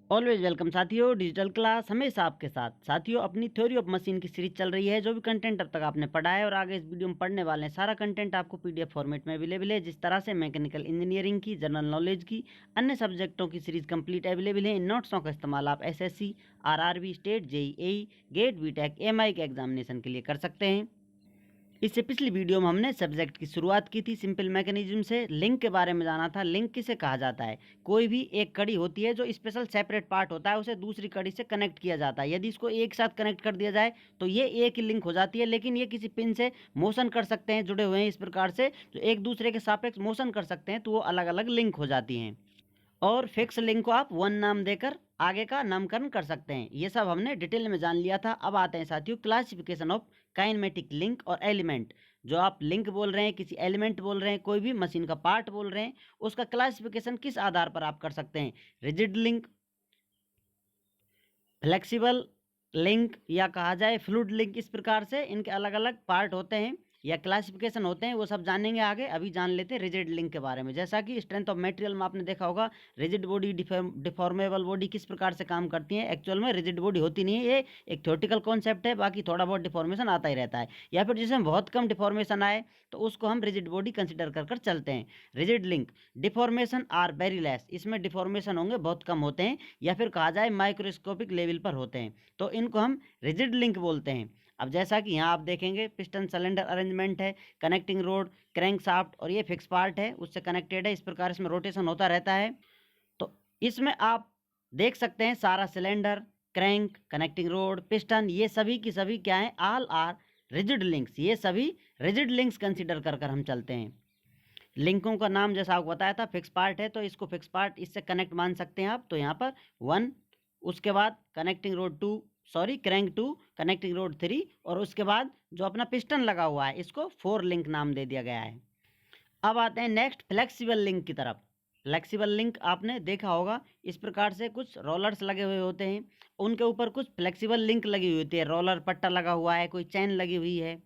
Always welcome साथियों, digital class हमेशा आपके साथ। साथियों, अपनी थ्योरी ऑफ मशीन की सीरीज चल रही है। जो भी कंटेंट अब तक आपने पढ़ा है और आगे इस वीडियो में पढ़ने वाले हैं, सारा कंटेंट आपको पीडीएफ फॉर्मेट में अवेलेबल है। जिस तरह से मैकेनिकल इंजीनियरिंग की, जनरल नॉलेज की, अन्य सब्जेक्टों की सीरीज कंप्लीट अवेलेबल है। इन नोट्सों का इस्तेमाल आप SSC, RRB, state, JEE, GATE, BTech, MI के एग्जामिनेशन के लिए कर सकते हैं। इससे पिछली वीडियो में हमने सब्जेक्ट की शुरुआत की थी सिंपल मैकेनिज्म से। लिंक के बारे में जाना था। लिंक किसे कहा जाता है? कोई भी एक कड़ी होती है जो स्पेशल सेपरेट पार्ट होता है, उसे दूसरी कड़ी से कनेक्ट किया जाता है। यदि इसको एक साथ कनेक्ट कर दिया जाए तो ये एक ही लिंक हो जाती है, लेकिन ये किसी पिन से मोशन कर सकते हैं, जुड़े हुए हैं इस प्रकार से जो एक दूसरे के सापेक्ष मोशन कर सकते हैं, तो वो अलग अलग लिंक हो जाती हैं। और फिक्स लिंक को आप वन नाम देकर आगे का नामकरण कर सकते हैं। ये सब हमने डिटेल में जान लिया था। अब आते हैं साथियों क्लासिफिकेशन ऑफ काइनेमेटिक लिंक और एलिमेंट। जो आप लिंक बोल रहे हैं, किसी एलिमेंट बोल रहे हैं, कोई भी मशीन का पार्ट बोल रहे हैं, उसका क्लासिफिकेशन किस आधार पर आप कर सकते हैं? रिजिड लिंक, फ्लेक्सिबल लिंक, या कहा जाए फ्लूइड लिंक। इस प्रकार से इनके अलग अलग पार्ट होते हैं या क्लासिफिकेशन होते हैं, वो सब जानेंगे आगे। अभी जान लेते हैं रिजिड लिंक के बारे में। जैसा कि स्ट्रेंथ ऑफ मटेरियल में आपने देखा होगा, रिजिड बॉडी, डिफॉर्मेबल बॉडी किस प्रकार से काम करती है। एक्चुअल में रिजिड बॉडी होती नहीं है, ये एक थ्योरेटिकल कॉन्सेप्ट है। बाकी थोड़ा बहुत डिफॉर्मेशन आता ही रहता है, या फिर जिसमें बहुत कम डिफॉर्मेशन आए तो उसको हम रिजिड बॉडी कंसिडर कर चलते हैं। Rigid link deformation are very less, इसमें डिफॉर्मेशन होंगे बहुत कम होते हैं, या फिर कहा जाए माइक्रोस्कोपिक लेवल पर होते हैं, तो इनको हम रिजिड लिंक बोलते हैं। अब जैसा कि यहाँ आप देखेंगे, पिस्टन सिलेंडर अरेंजमेंट है, कनेक्टिंग रोड, क्रैंक शाफ्ट, और ये फिक्स पार्ट है, उससे कनेक्टेड है। इस प्रकार इसमें रोटेशन होता रहता है। तो इसमें आप देख सकते हैं सारा cylinder, crank, connecting rod, piston, ये सभी की सभी क्या है? All are rigid links. ये सभी रिजिड लिंक्स कंसिडर कर हम चलते हैं। लिंकों का नाम जैसा आपको बताया था, फिक्स पार्ट है तो इसको फिक्स पार्ट इससे कनेक्ट मान सकते हैं आप। तो यहाँ पर 1, उसके बाद connecting road 2, sorry crank 2, connecting road 3, और उसके बाद जो अपना पिस्टन लगा हुआ है इसको 4 लिंक नाम दे दिया गया है। अब आते हैं नेक्स्ट फ्लेक्सिबल लिंक की तरफ। फ्लेक्सिबल लिंक आपने देखा होगा, इस प्रकार से कुछ रोलर्स लगे हुए होते हैं, उनके ऊपर कुछ फ्लेक्सिबल लिंक लगी हुई होती है। रोलर पट्टा लगा हुआ है, कोई चैन लगी हुई है।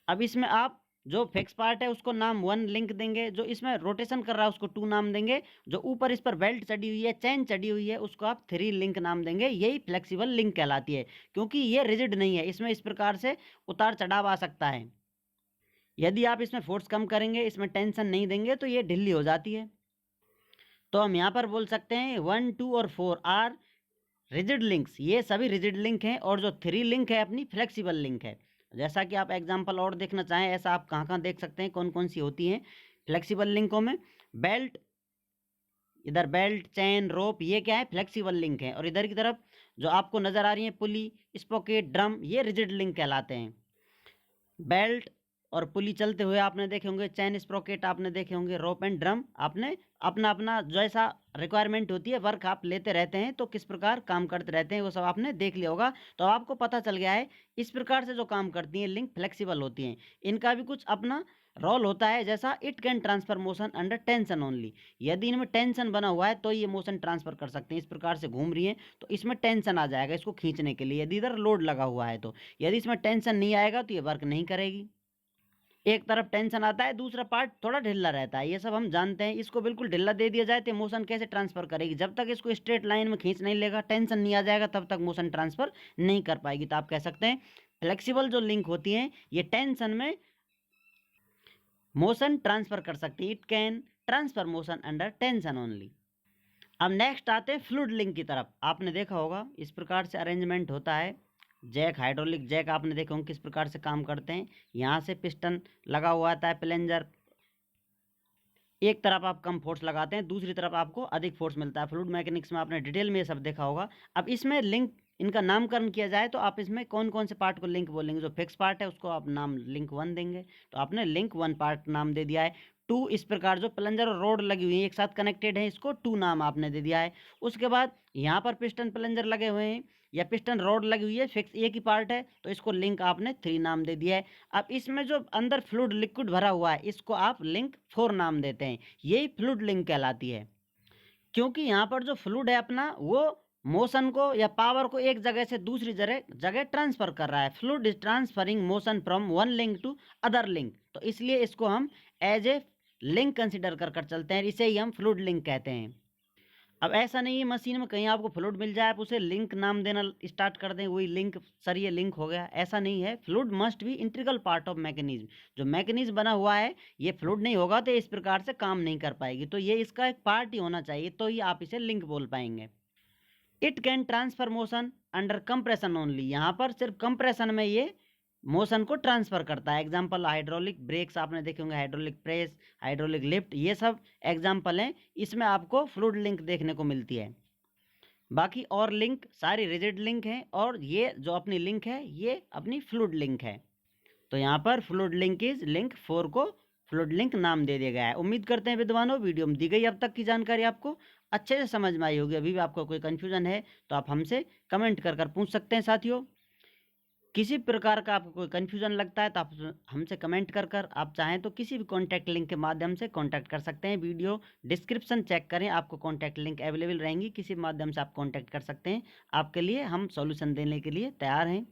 अब इसमें आप जो फिक्स पार्ट है उसको नाम 1 लिंक देंगे, जो इसमें रोटेशन कर रहा है उसको 2 नाम देंगे, जो ऊपर इस पर बेल्ट चढ़ी हुई है, चैन चढ़ी हुई है, उसको आप 3 लिंक नाम देंगे। यही फ्लेक्सिबल लिंक कहलाती है, क्योंकि ये रिजिड नहीं है, इसमें इस प्रकार से उतार चढ़ाव आ सकता है। यदि आप इसमें फोर्स कम करेंगे, इसमें टेंशन नहीं देंगे, तो ये ढीली हो जाती है। तो हम यहाँ पर बोल सकते हैं 1, 2 और 4 आर रिजिड लिंक्स, ये सभी रिजिड लिंक हैं, और जो 3 लिंक है अपनी फ्लेक्सिबल लिंक है। जैसा कि आप एग्जांपल और देखना चाहें, ऐसा आप कहाँ कहाँ देख सकते हैं, कौन कौन सी होती हैं फ्लेक्सिबल लिंकों में? बेल्ट, इधर बेल्ट, चैन, रोप, ये क्या है? फ्लेक्सिबल लिंक है। और इधर की तरफ जो आपको नजर आ रही है, पुली, स्पॉकेट, ड्रम, ये रिजिड लिंक कहलाते हैं। बेल्ट और पुली चलते हुए आपने देखे होंगे, चैन स्प्रोकेट आपने देखे होंगे, रोप एंड ड्रम आपने अपना अपना जैसा रिक्वायरमेंट होती है, वर्क आप लेते रहते हैं तो किस प्रकार काम करते रहते हैं, वो सब आपने देख लिया होगा। तो आपको पता चल गया है इस प्रकार से जो काम करती हैं लिंक फ्लेक्सिबल होती हैं। इनका भी कुछ अपना रोल होता है, जैसा it can transfer motion under tension only. यदि इनमें टेंशन बना हुआ है तो ये मोशन ट्रांसफर कर सकते हैं। इस प्रकार से घूम रही है तो इसमें टेंशन आ जाएगा इसको खींचने के लिए, यदि इधर लोड लगा हुआ है तो। यदि इसमें टेंशन नहीं आएगा तो ये वर्क नहीं करेगी। एक तरफ टेंशन आता है, दूसरा पार्ट थोड़ा ढिल्ला रहता है, ये सब हम जानते हैं। इसको बिल्कुल ढिल्ला दे दिया जाए तो मोशन कैसे ट्रांसफर करेगी? जब तक इसको स्ट्रेट लाइन में खींच नहीं लेगा, टेंशन नहीं आ जाएगा, तब तक मोशन ट्रांसफर नहीं कर पाएगी। तो आप कह सकते हैं फ्लेक्सिबल जो लिंक होती हैं ये टेंशन में मोशन ट्रांसफर कर सकती है। It can transfer motion under tension only. अब नेक्स्ट आते हैं फ्लूइड लिंक की तरफ। आपने देखा होगा इस प्रकार से अरेंजमेंट होता है। जैक, हाइड्रोलिक जैक आपने देखा होंगे किस प्रकार से काम करते हैं। यहाँ से पिस्टन लगा हुआ आता है, प्लेंजर, एक तरफ आप कम फोर्स लगाते हैं, दूसरी तरफ आपको अधिक फोर्स मिलता है। फ्लूइड मैकेनिक्स में आपने डिटेल में ये सब देखा होगा। अब इसमें लिंक, इनका नामकरण किया जाए तो आप इसमें कौन कौन से पार्ट को लिंक बोलेंगे? जो फिक्स पार्ट है उसको आप नाम लिंक 1 देंगे, तो आपने लिंक 1 पार्ट नाम दे दिया है। 2, इस प्रकार जो प्लंजर और रोड लगी हुई है एक साथ कनेक्टेड है, इसको 2 नाम आपने दे दिया है। उसके बाद यहाँ पर पिस्टन प्लंजर लगे हुए हैं या पिस्टन रोड लगी हुई है, फिक्स एक ही पार्ट है, तो इसको लिंक आपने 3 नाम दे दिया है। अब इसमें जो अंदर फ्लूइड लिक्विड भरा हुआ है इसको आप लिंक 4 नाम देते हैं। यही फ्लूइड लिंक कहलाती है, क्योंकि यहाँ पर जो फ्लूइड है अपना वो मोशन को या पावर को एक जगह से दूसरी जगह ट्रांसफर कर रहा है। Fluid is transferring motion from one link to other link, तो इसलिए इसको हम एज ए लिंक कंसिडर कर चलते हैं, इसे ही हम फ्लूइड लिंक कहते हैं। अब ऐसा नहीं है मशीन में कहीं आपको फ्लूइड मिल जाए आप उसे लिंक नाम देना स्टार्ट कर दें, वही लिंक, सर ये लिंक हो गया, ऐसा नहीं है। Fluid must be integral part of mechanism. जो मैकेनिज्म बना हुआ है ये फ्लूइड नहीं होगा तो इस प्रकार से काम नहीं कर पाएगी, तो ये इसका एक पार्ट ही होना चाहिए, तो ही आप इसे लिंक बोल पाएंगे। It can transfer motion under compression only, यहाँ पर सिर्फ कंप्रेशन में ये मोशन को ट्रांसफर करता है। एग्जाम्पल हाइड्रोलिक ब्रेक्स आपने देखे होंगे, हाइड्रोलिक प्रेस, हाइड्रोलिक लिफ्ट, ये सब एग्जाम्पल हैं, इसमें आपको फ्लूइड लिंक देखने को मिलती है। बाकी और लिंक सारी रिजिड लिंक हैं, और ये जो अपनी लिंक है ये अपनी फ्लूइड लिंक है। तो यहाँ पर फ्लूइड लिंक इज लिंक 4 को फ्लूइड लिंक नाम दे दिया गया है। उम्मीद करते हैं विद्वानों वीडियो में दी गई अब तक की जानकारी आपको अच्छे से समझ में आई होगी। अभी भी आपको कोई कन्फ्यूजन है तो आप हमसे कमेंट कर पूछ सकते हैं। साथियों, किसी प्रकार का आपको कोई कन्फ्यूजन लगता है तो आप हमसे कमेंट कर आप चाहें तो किसी भी कॉन्टैक्ट लिंक के माध्यम से कॉन्टैक्ट कर सकते हैं। वीडियो डिस्क्रिप्शन चेक करें, आपको कॉन्टैक्ट लिंक अवेलेबल रहेंगी, किसी माध्यम से आप कॉन्टैक्ट कर सकते हैं। आपके लिए हम सॉल्यूशन देने के लिए तैयार हैं।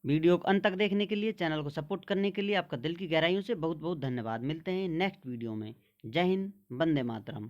वीडियो को अंत तक देखने के लिए, चैनल को सपोर्ट करने के लिए आपका दिल की गहराइयों से बहुत बहुत धन्यवाद। मिलते हैं नेक्स्ट वीडियो में। जय हिंद, वंदे मातरम।